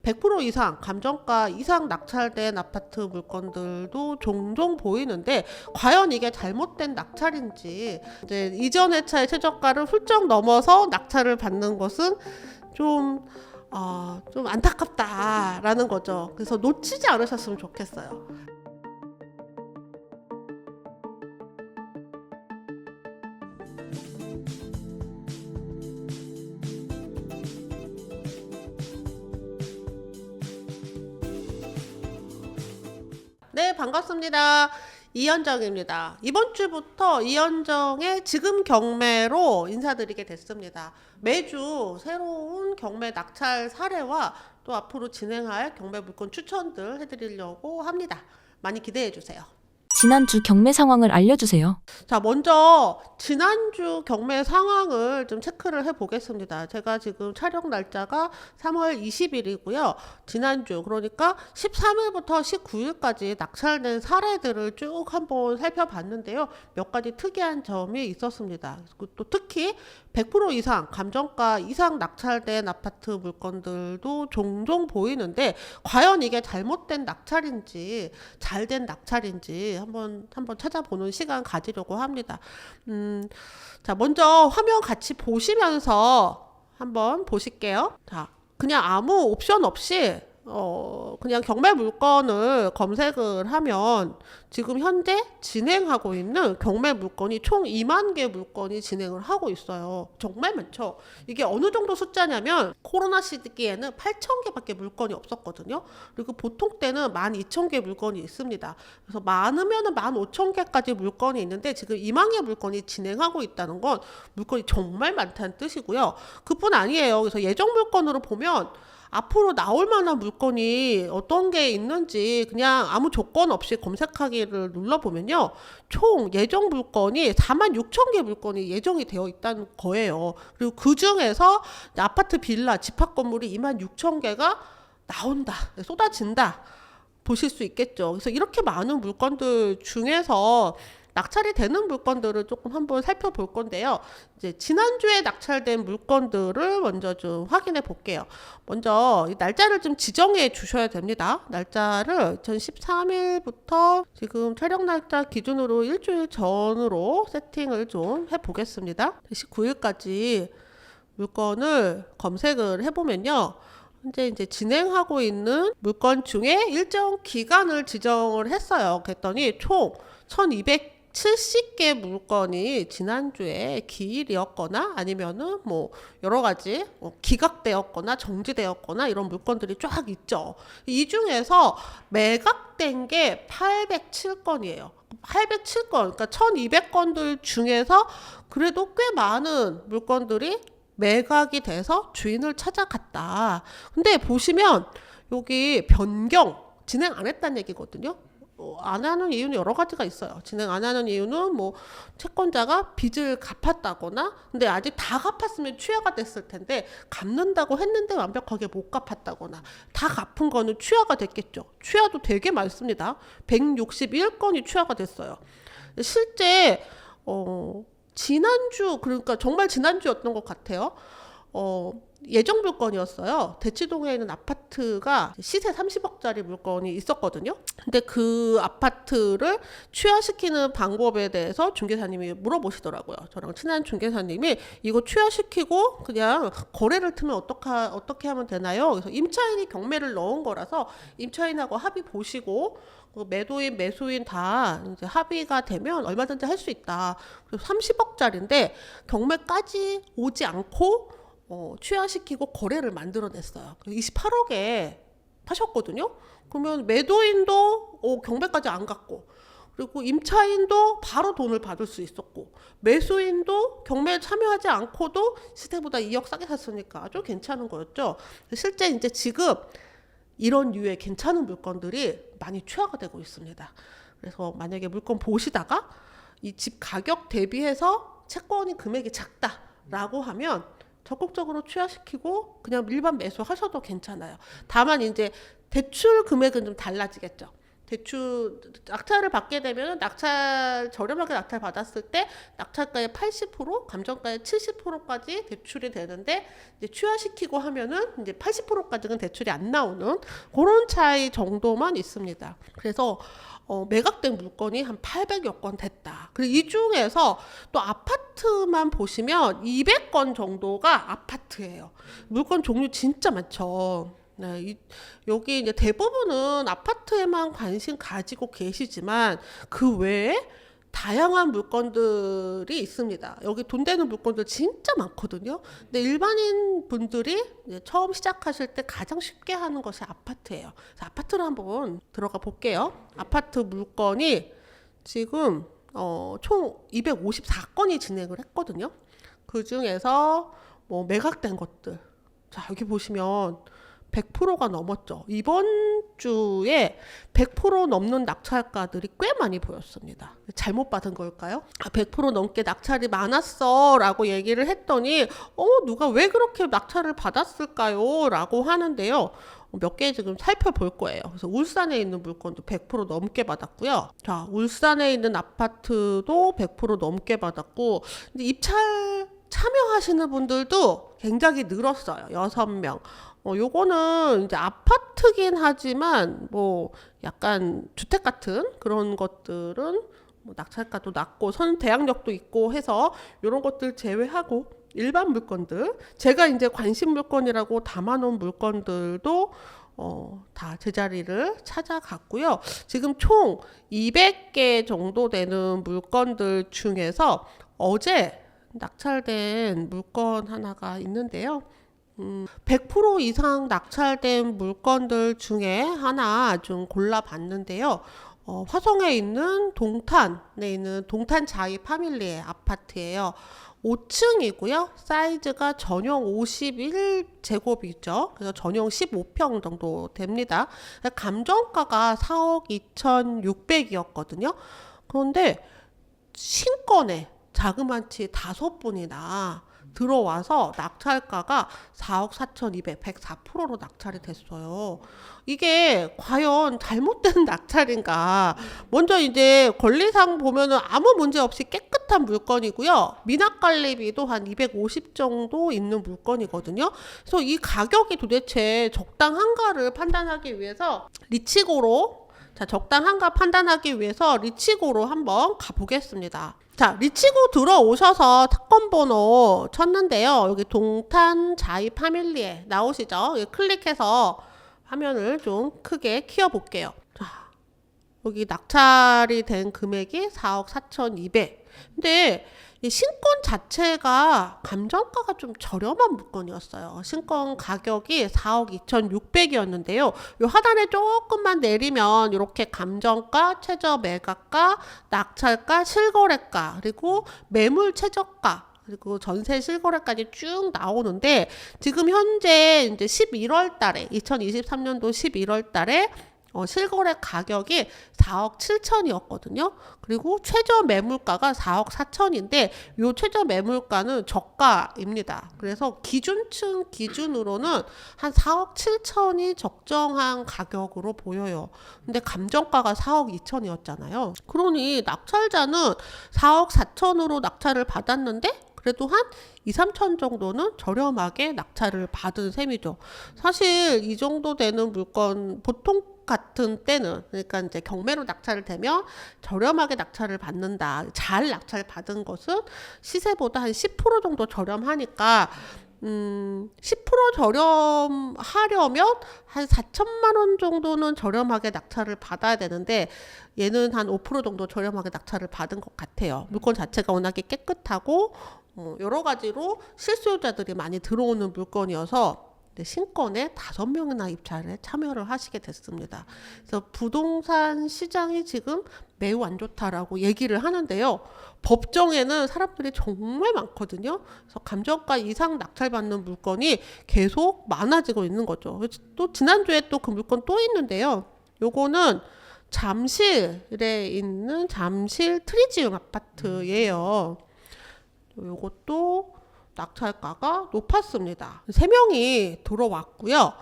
100% 이상 감정가 이상 낙찰된 아파트 물건들도 종종 보이는데 과연 이게 잘못된 낙찰인지, 이제 이전 회차의 최저가를 훌쩍 넘어서 낙찰을 받는 것은 좀 좀 안타깝다라는 거죠. 그래서 놓치지 않으셨으면 좋겠어요. 네, 반갑습니다. 이현정입니다. 이번 주부터 이현정의 지금 경매로 인사드리게 됐습니다. 매주 새로운 경매 낙찰 사례와 또 앞으로 진행할 경매 물건 추천들 해드리려고 합니다. 많이 기대해 주세요. 지난주 경매 상황을 알려주세요. 자, 먼저 지난주 경매 상황을 좀 체크를 해 보겠습니다. 제가 지금 촬영 날짜가 3월 20일이고요. 지난주, 그러니까 13일부터 19일까지 낙찰된 사례들을 쭉 한번 살펴봤는데요. 몇 가지 특이한 점이 있었습니다. 또 특히 100% 이상 감정가 이상 낙찰된 아파트 물건들도 종종 보이는데 과연 이게 잘못된 낙찰인지 잘된 낙찰인지 한번 찾아보는 시간 가지려고 합니다. 자, 먼저 화면 같이 보시면서 한번 보실게요. 자, 그냥 아무 옵션 없이 그냥 경매 물건을 검색을 하면 지금 현재 진행하고 있는 경매 물건이 총 2만 개 물건이 진행을 하고 있어요. 정말 많죠. 이게 어느 정도 숫자냐면 코로나 시기에는 8,000개밖에 물건이 없었거든요. 그리고 보통 때는 12,000개 물건이 있습니다. 그래서 많으면 15,000개까지 물건이 있는데 지금 2만 개 물건이 진행하고 있다는 건 물건이 정말 많다는 뜻이고요. 그뿐 아니에요. 그래서 예정 물건으로 보면 앞으로 나올 만한 물건이 어떤 게 있는지 그냥 아무 조건 없이 검색하기를 눌러보면요. 총 예정 물건이 46,000개 물건이 예정이 되어 있다는 거예요. 그리고 그 중에서 아파트 빌라 집합 건물이 26,000개가 나온다, 쏟아진다 보실 수 있겠죠. 그래서 이렇게 많은 물건들 중에서 낙찰이 되는 물건들을 조금 한번 살펴볼 건데요. 이제 지난주에 낙찰된 물건들을 먼저 좀 확인해 볼게요. 먼저 이 날짜를 좀 지정해 주셔야 됩니다. 날짜를 2013일부터 지금 촬영 날짜 기준으로 일주일 전으로 세팅을 좀 해 보겠습니다. 19일까지 물건을 검색을 해보면요. 현재 이제 진행하고 있는 물건 중에 일정 기간을 지정을 했어요. 그랬더니 총 1270개 물건이 지난주에 기일이었거나 아니면은 뭐 여러 가지 기각되었거나 정지되었거나 이런 물건들이 쫙 있죠. 이 중에서 매각된 게 807건이에요. 807건, 그러니까 1200건들 중에서 그래도 꽤 많은 물건들이 매각이 돼서 주인을 찾아갔다. 근데 보시면 여기 변경, 진행 안 했다는 얘기거든요. 안 하는 이유는 여러 가지가 있어요. 진행 안 하는 이유는 뭐 채권자가 빚을 갚았다거나, 근데 아직 다 갚았으면 취하가 됐을 텐데 갚는다고 했는데 완벽하게 못 갚았다거나, 다 갚은 거는 취하가 됐겠죠. 취하도 되게 많습니다. 161건이 취하가 됐어요. 실제 지난주, 그러니까 정말 지난주였던 것 같아요. 예정 물건이었어요. 대치동에 있는 아파트가 시세 30억짜리 물건이 있었거든요. 근데 그 아파트를 취하시키는 방법에 대해서 중개사님이 물어보시더라고요. 저랑 친한 중개사님이 이거 취하시키고 그냥 거래를 틀면 어떻게 하면 되나요? 그래서 임차인이 경매를 넣은 거라서 임차인하고 합의 보시고 매도인, 매수인 다 이제 합의가 되면 얼마든지 할 수 있다. 그래서 30억짜리인데 경매까지 오지 않고 취하시키고 거래를 만들어냈어요. 28억에 파셨거든요. 그러면 매도인도 경매까지 안 갔고, 그리고 임차인도 바로 돈을 받을 수 있었고, 매수인도 경매에 참여하지 않고도 시세보다 2억 싸게 샀으니까 아주 괜찮은 거였죠. 실제 이제 지금 이런 류의 괜찮은 물건들이 많이 취하가 되고 있습니다. 그래서 만약에 물건 보시다가 이 집 가격 대비해서 채권이 금액이 작다라고 하면 적극적으로 취하시키고 그냥 일반 매수하셔도 괜찮아요. 다만 이제 대출 금액은 좀 달라지겠죠. 대출 낙찰을 받게 되면 저렴하게 낙찰 받았을 때 낙찰가의 80%, 감정가의 70%까지 대출이 되는데 이제 취하시키고 하면은 이제 80%까지는 대출이 안 나오는 그런 차이 정도만 있습니다. 그래서 매각된 물건이 한 800여 건 됐다. 그리고 이 중에서 또 아파트만 보시면 200건 정도가 아파트예요. 물건 종류 진짜 많죠. 네, 여기 이제 대부분은 아파트에만 관심 가지고 계시지만 그 외에 다양한 물건들이 있습니다. 여기 돈 되는 물건들 진짜 많거든요. 근데 일반인 분들이 이제 처음 시작하실 때 가장 쉽게 하는 것이 아파트예요. 그래서 아파트를 한번 들어가 볼게요. 아파트 물건이 지금 총 254건이 진행을 했거든요. 그 중에서 뭐 매각된 것들. 자, 여기 보시면 100%가 넘었죠. 이번 주에 100% 넘는 낙찰가들이 꽤 많이 보였습니다. 잘못 받은 걸까요? 100% 넘게 낙찰이 많았어 라고 얘기를 했더니 누가 왜 그렇게 낙찰을 받았을까요? 라고 하는데요. 몇 개 지금 살펴볼 거예요. 그래서 울산에 있는 물건도 100% 넘게 받았고요. 자, 울산에 있는 아파트도 100% 넘게 받았고, 근데 입찰 참여하시는 분들도 굉장히 늘었어요. 6명. 요거는 이제 아파트긴 하지만 뭐 약간 주택 같은 그런 것들은 뭐 낙찰가도 낮고 대항력도 있고 해서 이런 것들 제외하고 일반 물건들, 제가 이제 관심 물건이라고 담아놓은 물건들도 다 제자리를 찾아갔고요. 지금 총 200개 정도 되는 물건들 중에서 어제 낙찰된 물건 하나가 있는데요. 100% 이상 낙찰된 물건들 중에 하나 좀 골라봤는데요. 화성에 있는 동탄에 있는 동탄 자이 파밀리의 아파트예요. 5층이고요. 사이즈가 전용 51제곱이죠. 그래서 전용 15평 정도 됩니다. 감정가가 4억 2,600이었거든요. 그런데 신건에 자그마치 5분이나 들어와서 낙찰가가 4억 4,200, 104%로 낙찰이 됐어요. 이게 과연 잘못된 낙찰인가? 먼저 이제 권리상 보면은 아무 문제 없이 깨끗한 물건이고요. 미납관리비도 한 250 정도 있는 물건이거든요. 그래서 이 가격이 도대체 적당한가를 판단하기 위해서 적당한가 판단하기 위해서 리치고로 한번 가보겠습니다. 자, 리치고 들어오셔서 사건 번호 쳤는데요. 여기 동탄 자이 파밀리에 나오시죠? 여기 클릭해서 화면을 좀 크게 키워볼게요. 자, 여기 낙찰이 된 금액이 4억 4,200. 근데 이 신건 자체가 감정가가 좀 저렴한 물건이었어요. 신건 가격이 4억 2,600이었는데요. 요 하단에 조금만 내리면 이렇게 감정가, 최저 매각가, 낙찰가, 실거래가, 그리고 매물 최저가, 그리고 전세 실거래까지 쭉 나오는데 지금 현재 이제 11월 달에 2023년도 11월 달에 실거래 가격이 4억 7천이었거든요. 그리고 최저 매물가가 4억 4천인데 요 최저 매물가는 저가입니다. 그래서 기준층 기준으로는 한 4억 7천이 적정한 가격으로 보여요. 근데 감정가가 4억 2천이었잖아요. 그러니 낙찰자는 4억 4천으로 낙찰을 받았는데 그래도 한 2, 3천 정도는 저렴하게 낙찰을 받은 셈이죠. 사실 이 정도 되는 물건 보통 같은 때는, 그러니까 이제 경매로 낙찰을 되면 저렴하게 낙찰을 받는다. 잘 낙찰 받은 것은 시세보다 한 10% 정도 저렴하니까 10% 저렴하려면 한 4천만 원 정도는 저렴하게 낙찰을 받아야 되는데 얘는 한 5% 정도 저렴하게 낙찰을 받은 것 같아요. 물건 자체가 워낙에 깨끗하고 여러 가지로 실수요자들이 많이 들어오는 물건이어서 신건에 5명이나 입찰에 참여를 하시게 됐습니다. 그래서 부동산 시장이 지금 매우 안 좋다라고 얘기를 하는데요. 법정에는 사람들이 정말 많거든요. 그래서 감정가 이상 낙찰받는 물건이 계속 많아지고 있는 거죠. 또 지난주에 또 그 물건 또 있는데요. 요거는 잠실에 있는 잠실 트리지움 아파트예요. 요것도 낙찰가가 높았습니다. 3명이 들어왔고요.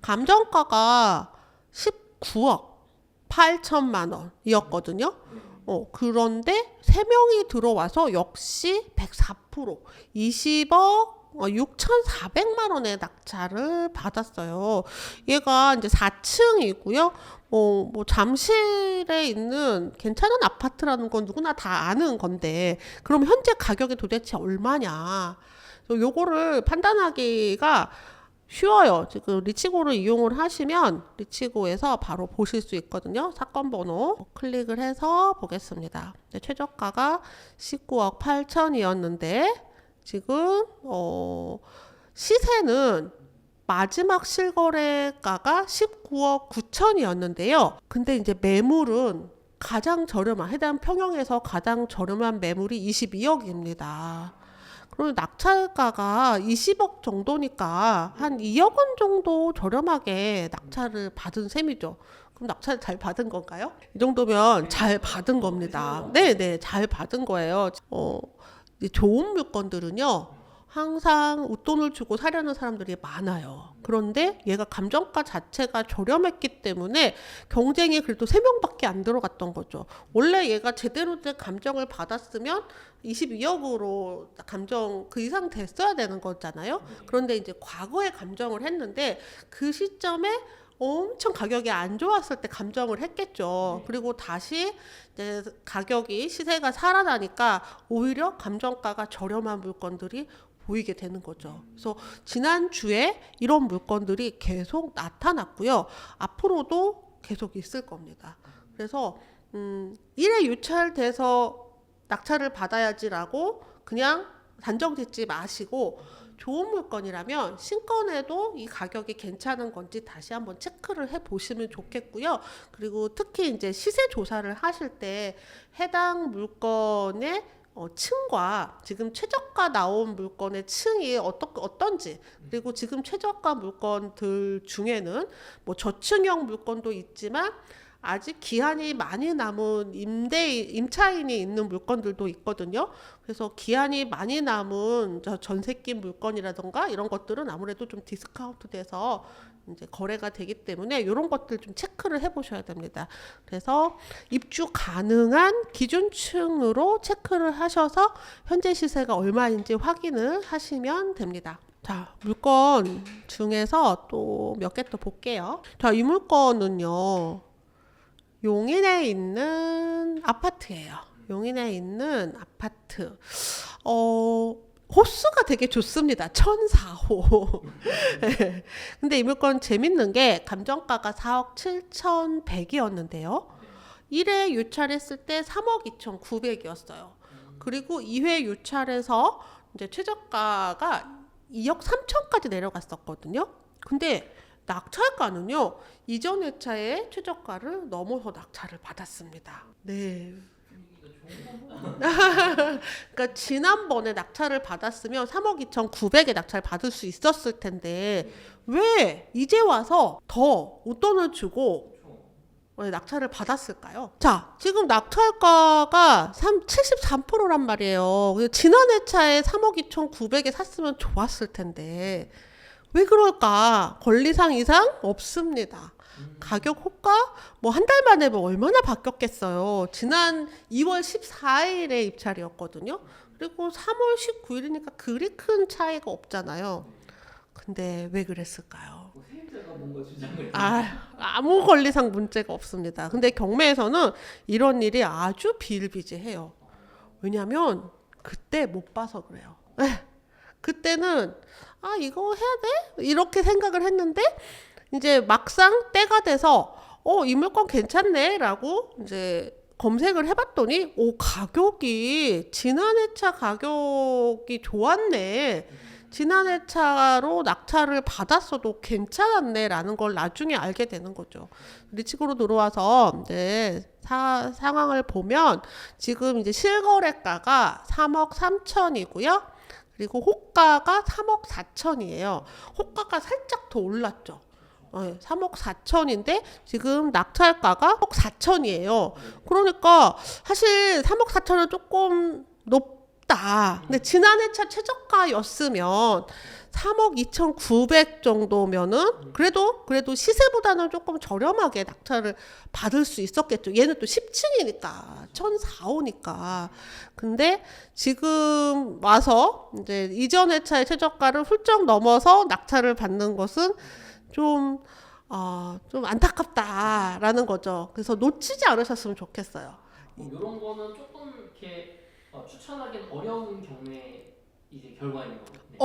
감정가가 9억 8천만 원이었거든요. 그런데 3명이 들어와서 역시 104% 20억 6,400만 원의 낙찰을 받았어요. 얘가 이제 4층이고요. 뭐 잠실에 있는 괜찮은 아파트라는 건 누구나 다 아는 건데, 그럼 현재 가격이 도대체 얼마냐? 요거를 판단하기가 쉬워요. 지금 리치고를 이용을 하시면 리치고에서 바로 보실 수 있거든요. 사건 번호 클릭을 해서 보겠습니다. 최저가가 19억 8천이었는데 지금 시세는 마지막 실거래가가 19억 9천이었는데요. 근데 이제 매물은 가장 저렴한, 해당 평형에서 가장 저렴한 매물이 22억입니다. 그럼 낙찰가가 20억 정도니까 한 2억 원 정도 저렴하게 낙찰을 받은 셈이죠. 그럼 낙찰 잘 받은 건가요? 이 정도면 잘 받은 겁니다. 네네, 잘 받은 거예요. 이제 좋은 물건들은요, 항상 웃돈을 주고 사려는 사람들이 많아요. 그런데 얘가 감정가 자체가 저렴했기 때문에 경쟁이 그래도 3명밖에 안 들어갔던 거죠. 원래 얘가 제대로 된 감정을 받았으면 22억으로 감정 그 이상 됐어야 되는 거잖아요. 그런데 이제 과거에 감정을 했는데 그 시점에 엄청 가격이 안 좋았을 때 감정을 했겠죠. 그리고 다시 이제 가격이 시세가 살아나니까 오히려 감정가가 저렴한 물건들이 보이게 되는 거죠. 그래서 지난주에 이런 물건들이 계속 나타났고요. 앞으로도 계속 있을 겁니다. 그래서 1회 유찰돼서 낙찰을 받아야지라고 그냥 단정 짓지 마시고, 좋은 물건이라면 신건에도 이 가격이 괜찮은 건지 다시 한번 체크를 해 보시면 좋겠고요. 그리고 특히 이제 시세 조사를 하실 때 해당 물건의 층과 지금 최저가 나온 물건의 층이 어떤지, 그리고 지금 최저가 물건들 중에는 뭐 저층형 물건도 있지만 아직 기한이 많이 남은 임차인이 있는 물건들도 있거든요. 그래서 기한이 많이 남은 전세기 물건이라던가 이런 것들은 아무래도 좀 디스카운트 돼서 이제 거래가 되기 때문에 이런 것들 좀 체크를 해보셔야 됩니다. 그래서 입주 가능한 기준층으로 체크를 하셔서 현재 시세가 얼마인지 확인을 하시면 됩니다. 자, 물건 중에서 또 몇 개 또 볼게요. 자, 이 물건은요, 용인에 있는 아파트예요. 용인에 있는 아파트. 호수가 되게 좋습니다. 1004호. 근데 이 물건 재밌는 게 감정가가 4억 7,100이었는데요. 1회 유찰했을 때 3억 2,900이었어요. 그리고 2회 유찰해서 이제 최저가가 2억 3천까지 내려갔었거든요. 근데 낙찰가는요, 이전 회차의 최저가를 넘어서 낙찰을 받았습니다. 네. 그러니까 지난번에 낙찰을 받았으면 3억 2,900에 낙찰 받을 수 있었을 텐데 왜 이제 와서 더 웃돈을 주고 낙찰을 받았을까요? 자, 지금 낙찰가가 73%란 말이에요. 지난 회차에 3억 2,900에 샀으면 좋았을 텐데 왜 그럴까? 권리상 이상 없습니다. 가격 호가 뭐 한 달 만에 뭐 얼마나 바뀌었겠어요. 지난 2월 14일에 입찰이었거든요. 그리고 3월 19일이니까 그리 큰 차이가 없잖아요. 근데 왜 그랬을까요? 아무 권리상 문제가 없습니다. 근데 경매에서는 이런 일이 아주 비일비재해요. 왜냐면 그때 못 봐서 그래요. 그때는 이거 해야 돼? 이렇게 생각을 했는데 이제 막상 때가 돼서 이 물건 괜찮네 라고 이제 검색을 해봤더니 가격이 지난 회차 가격이 좋았네, 지난 회차로 낙찰을 받았어도 괜찮았네 라는 걸 나중에 알게 되는 거죠. 리치고로 들어와서 이제 상황을 보면 지금 이제 실거래가가 3억 3천이고요. 그리고 호가가 3억 4천이에요. 호가가 살짝 더 올랐죠. 3억 4천인데 지금 낙찰가가 1억 4천이에요. 그러니까 사실 3억 4천은 조금 높다. 근데 지난해차 최저가였으면 3억 2,900 정도면은 그래도 시세보다는 조금 저렴하게 낙찰을 받을 수 있었겠죠. 얘는 또 10층이니까 1,400니까. 근데 지금 와서 이제 이전 회차의 최저가를 훌쩍 넘어서 낙찰을 받는 것은 좀 안타깝다라는 거죠. 그래서 놓치지 않으셨으면 좋겠어요. 이런 거는 조금 이렇게 추천하기는 어려운 경매 이제 결과인 거죠. 네.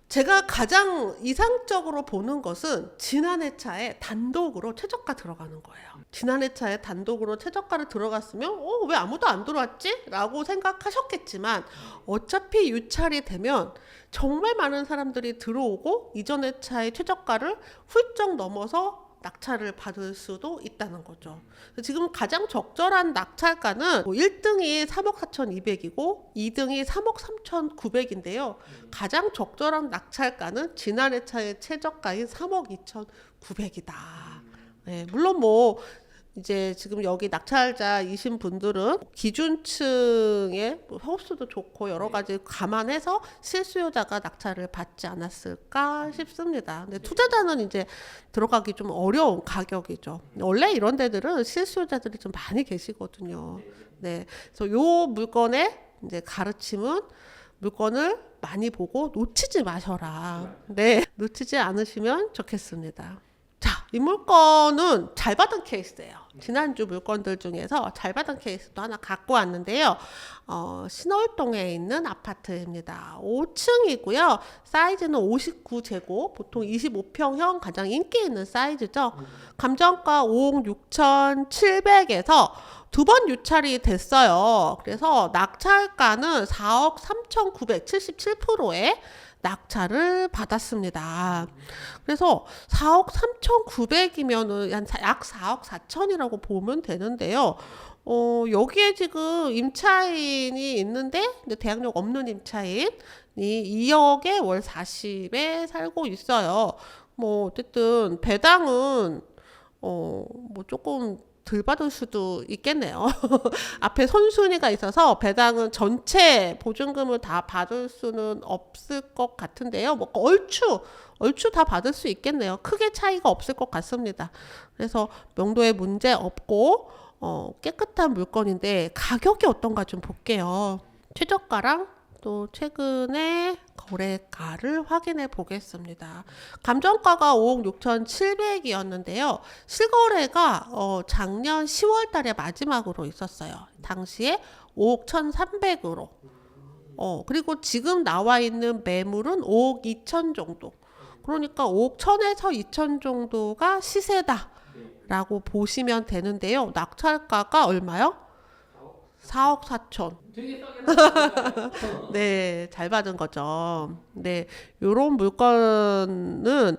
제가 가장 이상적으로 보는 것은 지난해 차에 단독으로 최저가 들어가는 거예요. 지난해 차에 단독으로 최저가를 들어갔으면 왜 아무도 안 들어왔지? 라고 생각하셨겠지만 어차피 유찰이 되면 정말 많은 사람들이 들어오고 이전의 차의 최저가를 훌쩍 넘어서 낙찰을 받을 수도 있다는 거죠. 지금 가장 적절한 낙찰가는 1등이 3억 4,200이고 2등이 3억 3,900인데요. 가장 적절한 낙찰가는 지난해 차의 최저가인 3억 2,900이다. 네, 물론 뭐 이제 지금 여기 낙찰자이신 분들은 기준층의 호수도 좋고 여러 가지 감안해서 실수요자가 낙찰을 받지 않았을까 싶습니다. 근데 투자자는 이제 들어가기 좀 어려운 가격이죠. 원래 이런 데들은 실수요자들이 좀 많이 계시거든요. 네, 그래서 요 물건의 이제 가르침은 물건을 많이 보고 놓치지 마셔라. 네, 놓치지 않으시면 좋겠습니다. 자, 이 물건은 잘 받은 케이스예요. 지난주 물건들 중에서 잘 받은 케이스도 하나 갖고 왔는데요. 신월동에 있는 아파트입니다. 5층이고요. 사이즈는 59제곱, 보통 25평형 가장 인기 있는 사이즈죠. 감정가 5억 6,700에서 두 번 유찰이 됐어요. 그래서 낙찰가는 4억 3,900, 77%에 낙찰을 받았습니다. 그래서 4억 3,900이면은 약 4억 4천이라고 보면 되는데요. 여기에 지금 임차인이 있는데 대학력 없는 임차인이 2억에 월 40에 살고 있어요. 뭐 어쨌든 배당은 뭐 조금 덜 받을 수도 있겠네요. 앞에 선순위가 있어서 배당은 전체 보증금을 다 받을 수는 없을 것 같은데요. 뭐 얼추 다 받을 수 있겠네요. 크게 차이가 없을 것 같습니다. 그래서 명도에 문제 없고 깨끗한 물건인데 가격이 어떤가 좀 볼게요. 최저가랑 또 최근에 거래가를 확인해 보겠습니다. 감정가가 5억 6,700이었는데요. 실거래가 작년 10월 달에 마지막으로 있었어요. 당시에 5억 1,300으로. 그리고 지금 나와 있는 매물은 5억 2천 정도. 그러니까 5억 1,000에서 2천 정도가 시세다 라고 보시면 되는데요. 낙찰가가 얼마요? 4억 4천. 되게 싸게 나왔어요. 네, 잘 받은 거죠. 네, 요런 물건은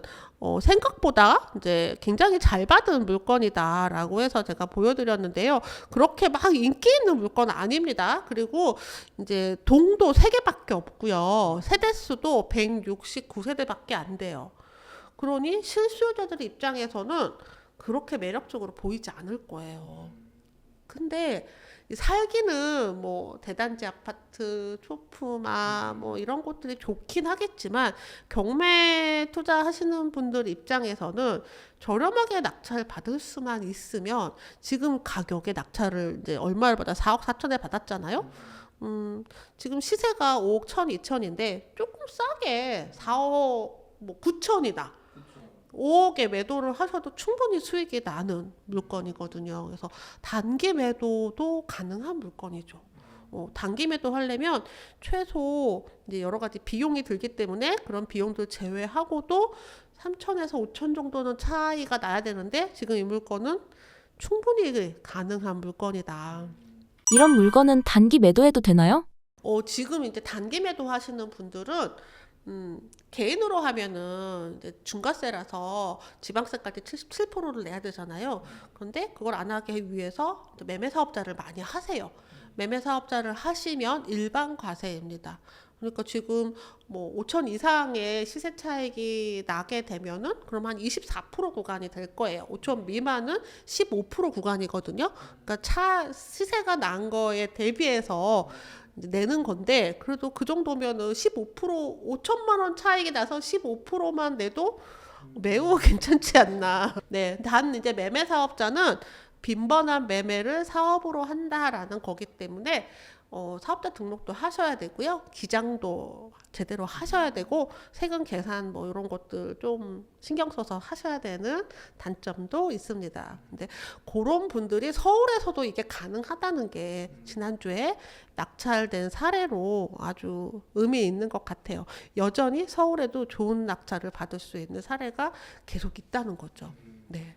생각보다 이제 굉장히 잘 받은 물건이다라고 해서 제가 보여드렸는데요. 그렇게 막 인기 있는 물건 아닙니다. 그리고 이제 동도 3개밖에 없고요. 세대수도 169세대밖에 안 돼요. 그러니 실수요자들 입장에서는 그렇게 매력적으로 보이지 않을 거예요. 근데 살기는 뭐 대단지 아파트, 초품아 뭐 이런 곳들이 좋긴 하겠지만 경매 투자하시는 분들 입장에서는 저렴하게 낙찰 받을 수만 있으면 지금 가격에 낙찰을 이제 얼마를 받아 4억 4천에 받았잖아요. 지금 시세가 5억 1천, 2천인데 조금 싸게 4억 뭐 9천이다. 5억에 매도를 하셔도 충분히 수익이 나는 물건이거든요. 그래서 단기 매도도 가능한 물건이죠. 단기 매도 하려면 최소 이제 여러 가지 비용이 들기 때문에 그런 비용들 제외하고도 3천에서 5천 정도는 차이가 나야 되는데 지금 이 물건은 충분히 가능한 물건이다. 이런 물건은 단기 매도해도 되나요? 지금 이제 단기 매도 하시는 분들은 개인으로 하면은 이제 중과세라서 지방세까지 77%를 내야 되잖아요. 그런데 그걸 안 하기 위해서 매매 사업자를 많이 하세요. 매매 사업자를 하시면 일반 과세입니다. 그러니까 지금 뭐 5천 이상의 시세 차익이 나게 되면은 그럼 한 24% 구간이 될 거예요. 5천 미만은 15% 구간이거든요. 그러니까 시세가 난 거에 대비해서 내는 건데 그래도 그 정도면은 15% 5천만 원 차익이 나서 15%만 내도 매우 괜찮지 않나. 네, 단 이제 매매 사업자는 빈번한 매매를 사업으로 한다라는 거기 때문에 사업자 등록도 하셔야 되고요. 기장도 제대로 하셔야 되고 세금 계산 뭐 이런 것들 좀 신경 써서 하셔야 되는 단점도 있습니다. 근데 그런 분들이 서울에서도 이게 가능하다는 게 지난주에 낙찰된 사례로 아주 의미 있는 것 같아요. 여전히 서울에도 좋은 낙찰을 받을 수 있는 사례가 계속 있다는 거죠. 네.